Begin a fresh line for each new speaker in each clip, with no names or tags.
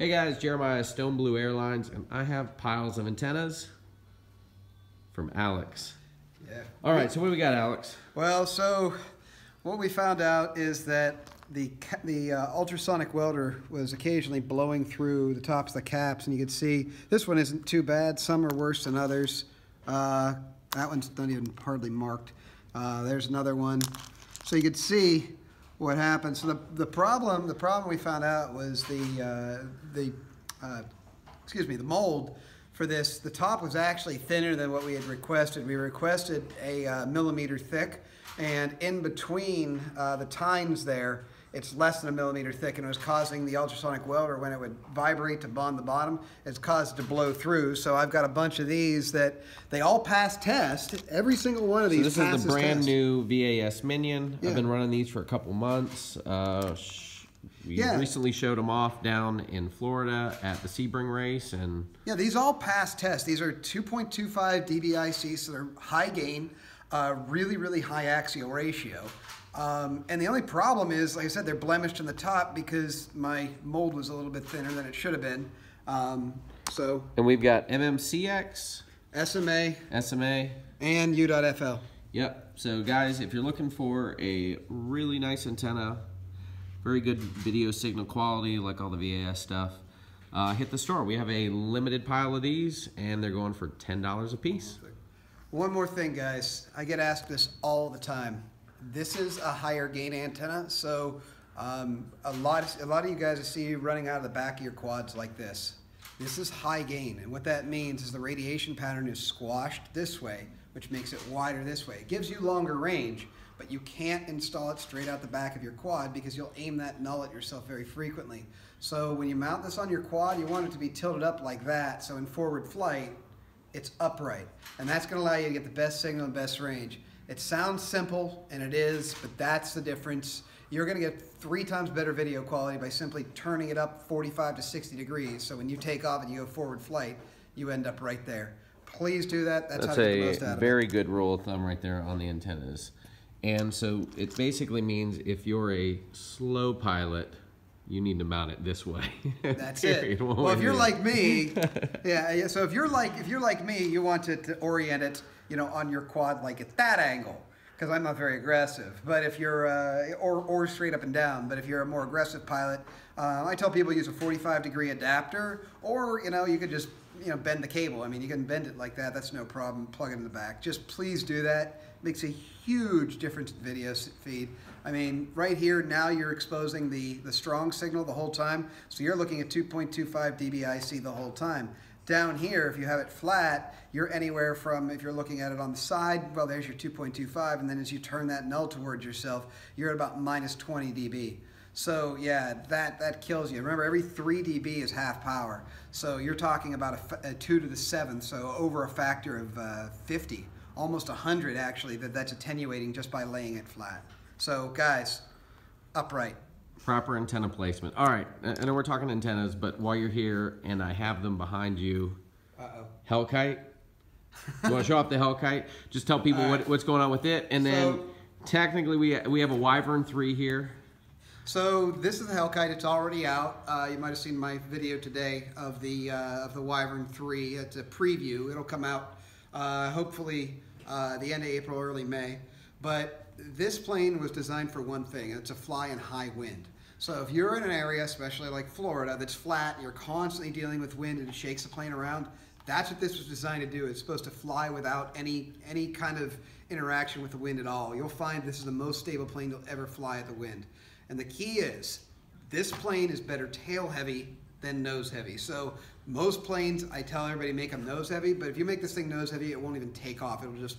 Hey guys, Jeremiah, Stone Blue Airlines, and I have piles of antennas from Alex.
Yeah.
All right, so what do we got, Alex?
Well, so what we found out is that the ultrasonic welder was occasionally blowing through the tops of the caps, and you can see this one isn't too bad. Some are worse than others. That one's not even hardly marked. There's another one. So you can see what happened. So the problem we found out was the mold for this. The top was actually thinner than what we had requested. We requested a millimeter thick, and in between the tines there, it's less than a millimeter thick, and it was causing the ultrasonic welder, when it would vibrate to bond the bottom, it's caused it to blow through. So I've got a bunch of these that they all pass test. Every single one of these passes test.
This is the brand new VAS Minion. Yeah. I've been running these for a couple months. We recently showed them off down in Florida at the Sebring race, and
yeah, these all pass test. These are 2.25 dBIC, so they're high gain, really high axial ratio. And the only problem is, like I said, they're blemished in the top because my mold was a little bit thinner than it should have been.
And we've got MMCX,
SMA, and U.FL.
Yep. So guys, if you're looking for a really nice antenna, very good video signal quality, like all the VAS stuff, hit the store. We have a limited pile of these, and they're going for $10 a piece.
One more thing, guys. I get asked this all the time. This is a higher gain antenna, so a lot of you guys I see running out of the back of your quads like this. This is high gain, and what that means is the radiation pattern is squashed this way, which makes it wider this way. It gives you longer range, but you can't install it straight out the back of your quad because you'll aim that null at yourself very frequently. So when you mount this on your quad, you want it to be tilted up like that, so in forward flight, it's upright, and that's going to allow you to get the best signal and best range. It sounds simple, and it is, but that's the difference. You're going to get 3 times better video quality by simply turning it up 45 to 60 degrees. So when you take off and you go forward flight, you end up right there. Please do that. That's how you get the most out of it.
That's a very good rule of thumb right there on the antennas. And so it basically means if you're a slow pilot, you need to mount it this way.
That's it. Well, if you're like me, yeah. So if you're like me, you want to orient it, on your quad like at that angle, because I'm not very aggressive. But if you're or straight up and down. But if you're a more aggressive pilot, I tell people use a 45-degree adapter, or you could just bend the cable. I mean, you can bend it like that. That's no problem. Plug it in the back. Just please do that. Makes a huge difference in video feed. I mean, right here, now you're exposing the strong signal the whole time. So you're looking at 2.25 dBIC the whole time. Down here, if you have it flat, you're anywhere from, if you're looking at it on the side, well, there's your 2.25, and then as you turn that null towards yourself, you're at about minus 20 dB. So yeah, that kills you. Remember, every 3 dB is half power. So you're talking about a 2 to the 7th, so over a factor of 50. Almost 100 actually, that's attenuating just by laying it flat. So guys, upright.
Proper antenna placement. All right, I know we're talking antennas, but while you're here and I have them behind you, Hellkite. You want to show off the Hellkite? Just tell people what's going on with it, and then technically we have a Wyvern 3 here. So
this is the Hellkite. It's already out. You might have seen my video today of the Wyvern 3. It's a preview. It'll come out hopefully the end of April, early May. But this plane was designed for one thing, and it's to fly in high wind. So if you're in an area, especially like Florida, that's flat, you're constantly dealing with wind and it shakes the plane around, that's what this was designed to do. It's supposed to fly without any kind of interaction with the wind at all. You'll find this is the most stable plane you'll ever fly at the wind. And the key is, this plane is better tail heavy than nose heavy. So most planes, I tell everybody, make them nose heavy, but if you make this thing nose heavy, it won't even take off. It'll just,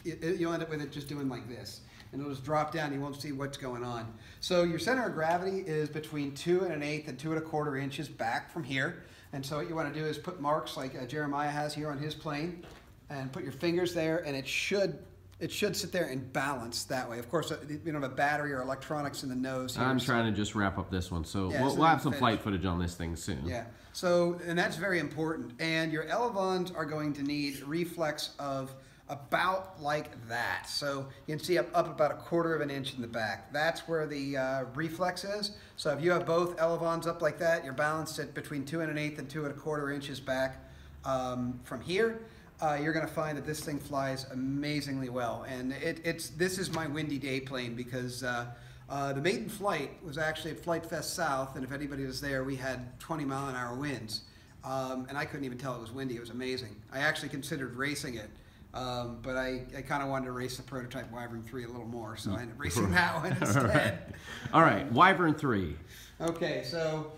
you'll end up with it just doing like this. And it'll just drop down, you won't see what's going on. So your center of gravity is between 2 1/8 and 2 1/4 inches back from here. And so what you want to do is put marks like Jeremiah has here on his plane, and put your fingers there, and it should sit there and balance that way. Of course, you don't have a battery or electronics in the nose here.
I'm trying to just wrap up this one, so we'll have some flight footage on this thing soon.
Yeah, so, and that's very important. And your elevons are going to need reflex of about like that. So you can see up about 1/4 of an inch in the back. That's where the reflex is. So if you have both elevons up like that, you're balanced at between 2 1/8 and 2 1/4 inches back from here. You're going to find that this thing flies amazingly well. And this is my windy day plane because the maiden flight was actually at Flight Fest South, and if anybody was there, we had 20-mile-an-hour winds. And I couldn't even tell it was windy. It was amazing. I actually considered racing it. But I kind of wanted to race the prototype Wyvern 3 a little more, so I ended up racing that one instead.
All right, Wyvern 3.
Okay, so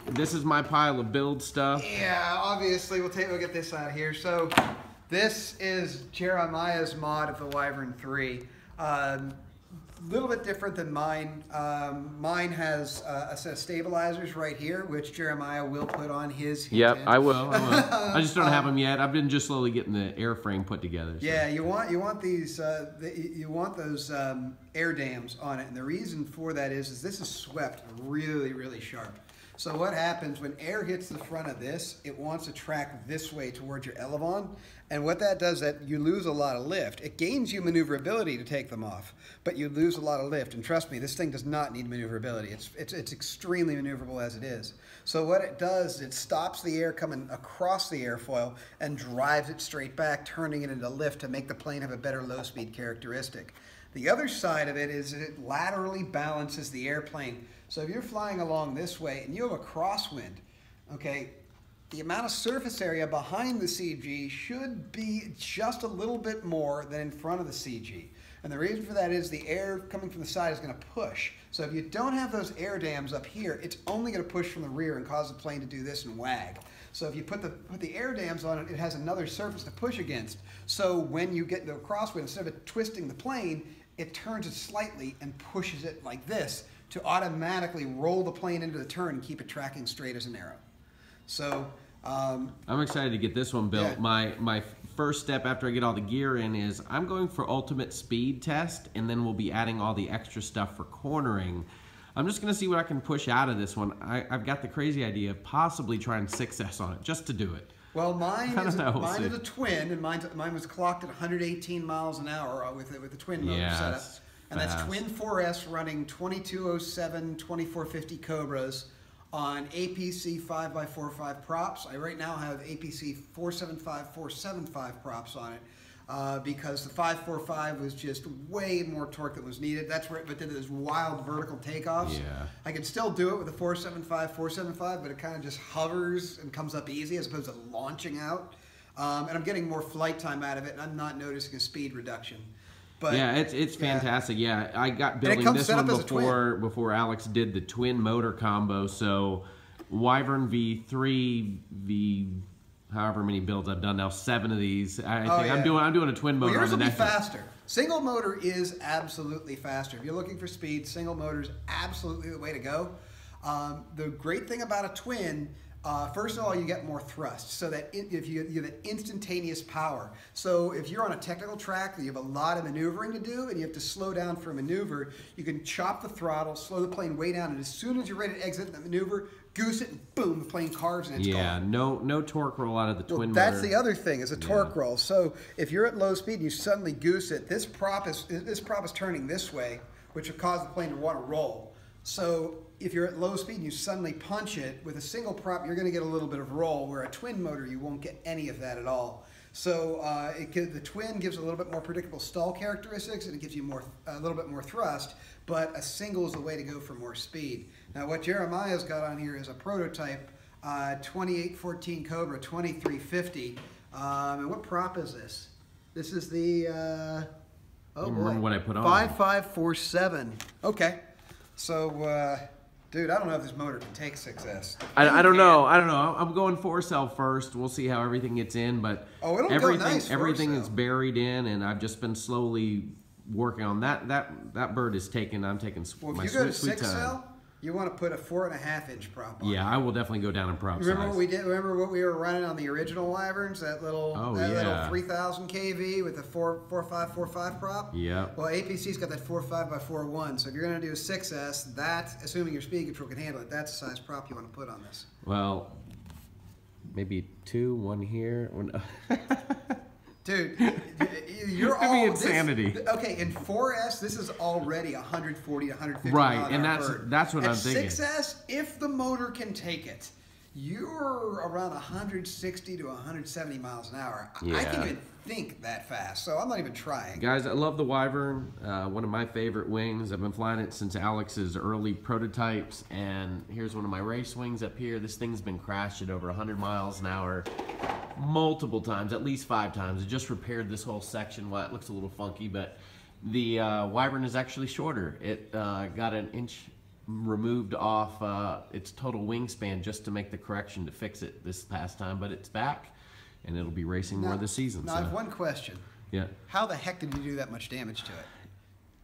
this is my pile of build stuff.
Yeah, obviously we'll get this out here. So this is Jeremiah's mod of the Wyvern 3. Little bit different than mine. Mine has a set of stabilizers right here, which Jeremiah will put on his.
Yep, I will. I just don't have them yet. I've been just slowly getting the airframe put together. So.
Yeah, you want these. You want those air dams on it, and the reason for that is this is swept really sharp. So what happens when air hits the front of this, it wants to track this way towards your elevon, and what that does is that you lose a lot of lift. It gains you maneuverability to take them off, but you lose a lot of lift, and trust me, this thing does not need maneuverability. It's extremely maneuverable as it is. So what it does, it stops the air coming across the airfoil and drives it straight back, turning it into lift to make the plane have a better low-speed characteristic. The other side of it is it laterally balances the airplane. So if you're flying along this way and you have a crosswind, okay, the amount of surface area behind the CG should be just a little bit more than in front of the CG. And the reason for that is the air coming from the side is going to push. So if you don't have those air dams up here, it's only going to push from the rear and cause the plane to do this and wag. So if you put the air dams on it, it has another surface to push against. So when you get into a crosswind, instead of it twisting the plane, it turns it slightly and pushes it like this to automatically roll the plane into the turn and keep it tracking straight as an arrow. So
I'm excited to get this one built. Yeah. My first step after I get all the gear in is I'm going for ultimate speed test, and then we'll be adding all the extra stuff for cornering. I'm just going to see what I can push out of this one. I've got the crazy idea of possibly trying 6S on it just to do it.
Well, mine is a twin, and mine was clocked at 118 miles an hour with the twin motor setup. And that's twin 4S running 2207 2450 Cobras on APC 5x45 props. I right now have APC 475 475 props on it because the 545 was just way more torque than was needed. That's where it did those wild vertical takeoffs. Yeah. I can still do it with the 475 475, but it kind of just hovers and comes up easy as opposed to launching out. And I'm getting more flight time out of it, and I'm not noticing a speed reduction. But,
yeah, it's fantastic. Yeah, I got building this one before Alex did the twin motor combo. So Wyvern V3, however many builds I've done now, 7 of these. I think I'm doing a twin motor.
Well, yours
on the
will be faster. Single motor is absolutely faster. If you're looking for speed, single motor is absolutely the way to go. The great thing about a twin. First of all, you get more thrust, so that if you have an instantaneous power. So if you're on a technical track that you have a lot of maneuvering to do and you have to slow down for a maneuver, you can chop the throttle, slow the plane way down, and as soon as you're ready to exit the maneuver, goose it, and boom, the plane carves and it's gone.
Yeah, no torque roll out of the twin motor.
That's the other thing, is a torque roll. So if you're at low speed and you suddenly goose it, this prop is turning this way, which will cause the plane to want to roll. So if you're at low speed and you suddenly punch it, with a single prop, you're going to get a little bit of roll, where a twin motor, you won't get any of that at all. So the twin gives a little bit more predictable stall characteristics, and it gives you a little bit more thrust, but a single is the way to go for more speed. Now what Jeremiah's got on here is a prototype 2814 Cobra 2350. And what prop is this? This is the,
remember what I put on?
5547. Okay. So, dude, I don't know if this motor can take 6S.
I don't know. I'm going 4-cell first. We'll see how everything gets in, but everything is buried in, and I've just been slowly working on that. That bird is taken. I'm taking my
if you go to 6-cell, you want to put a 4.5-inch prop on.
Yeah, I will definitely go down in prop
Remember
size.
what we did? Remember what we were running on the original Wyverns? That little 3,000 kV with the 4.5 prop.
Yeah.
Well, APC's got that 4.5x4.1. So if you're going to do a 6S, assuming your speed control can handle it, that's the size prop you want to put on this.
Well, maybe 2, 1 here.
Dude, you're
It'd be insanity.
Okay, in 4S, this is already 140 to 150
right,
mile an
and
hour
that's what
At
I'm thinking.
6S, if the motor can take it, you're around 160 to 170 miles an hour.
Yeah.
I can't even think that fast, so I'm not even trying.
Guys, I love the Wyvern, one of my favorite wings. I've been flying it since Alex's early prototypes, and here's one of my race wings up here. This thing's been crashed at over 100 miles an hour multiple times, at least 5 times. I just repaired this whole section. Well, it looks a little funky, but the Wyvern is actually shorter. It got an inch removed off its total wingspan just to make the correction to fix it this past time, but it's back and it'll be racing more this season.
Now, I have one question.
Yeah.
How the heck did you do that much damage to it?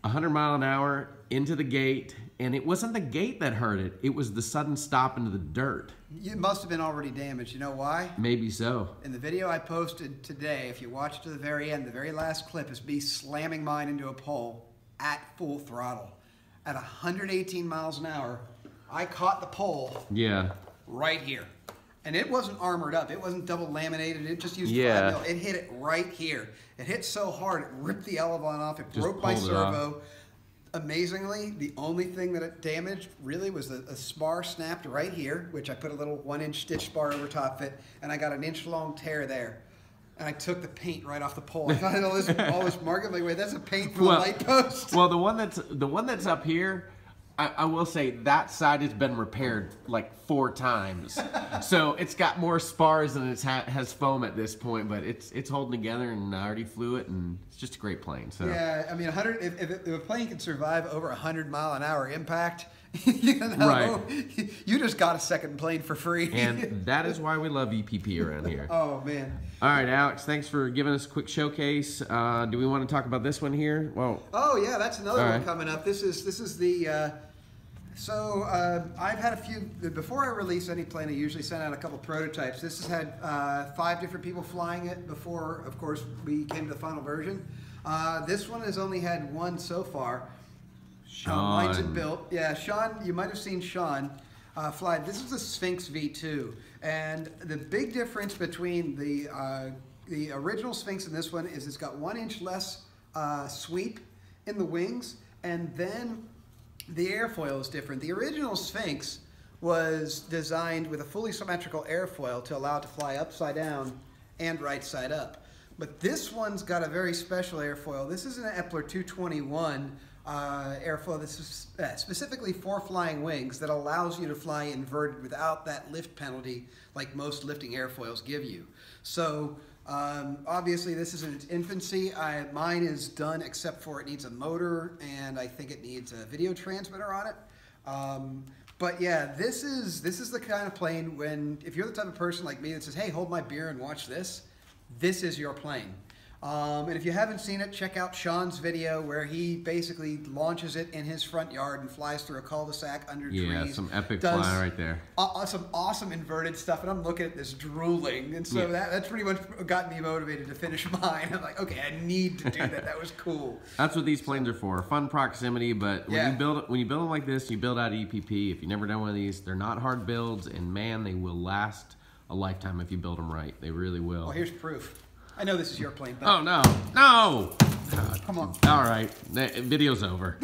100 mile an hour into the gate, and it wasn't the gate that hurt it. It was the sudden stop into the dirt.
It must have been already damaged. You know why?
Maybe so.
In the video I posted today, if you watch to the very end, the very last clip is me slamming mine into a pole at full throttle. At 118 miles an hour, I caught the pole right here. And it wasn't armored up. It wasn't double laminated. It just used 5mm. It hit it right here. It hit so hard, it ripped the elevon off. It just broke my servo. Amazingly, the only thing that it damaged really was a spar snapped right here, which I put a little 1-inch stitch spar over top of it, and I got an inch-long tear there. And I took the paint right off the pole. I thought all this mark. I'm like, wait, that's a paint from a light post.
Well, the one that's up here, I will say that side has been repaired like 4 times, so it's got more spars than it has foam at this point. But it's holding together, and I already flew it, and it's just a great plane. So
yeah, I mean, if a plane can survive over 100 mile an hour impact, you know, you just got a second plane for free.
And that is why we love EPP around here.
Oh man!
All right, Alex, thanks for giving us a quick showcase. Do we want to talk about this one here? Well,
oh yeah, that's another one coming up. This is the. So I've had a few, before I release any plane, I usually send out a couple prototypes. This has had 5 different people flying it before, of course, we came to the final version. This one has only had 1 so far.
Sean.
Mine's built. Yeah, Sean, you might have seen Sean fly. This is a Sphinx V2. And the big difference between the original Sphinx and this one is it's got 1 inch less sweep in the wings, and then the airfoil is different. The original Sphinx was designed with a fully symmetrical airfoil to allow it to fly upside down and right side up. But this one's got a very special airfoil. This is an Epler 221 airfoil that's specifically for flying wings that allows you to fly inverted without that lift penalty like most lifting airfoils give you. So obviously this is in its infancy. Mine is done except for it needs a motor, and I think it needs a video transmitter on it. But yeah, this is the kind of plane when, if you're the type of person like me that says, hey, hold my beer and watch this, this is your plane. And if you haven't seen it, check out Sean's video where he basically launches it in his front yard and flies through a cul-de-sac under trees.
Yeah, some epic fly right there.
Some awesome inverted stuff, and I'm looking at this drooling, and so that's pretty much got me motivated to finish mine. I'm like, okay, I need to do that. That was cool.
That's what these planes are for, fun proximity. But when you build them like this, you build out EPP. If you've never done one of these, they're not hard builds, and man, they will last a lifetime if you build them right. They really will.
Well, here's proof. I know this is your plane, but...
Oh, no. No!
Come on.
All right. The video's over.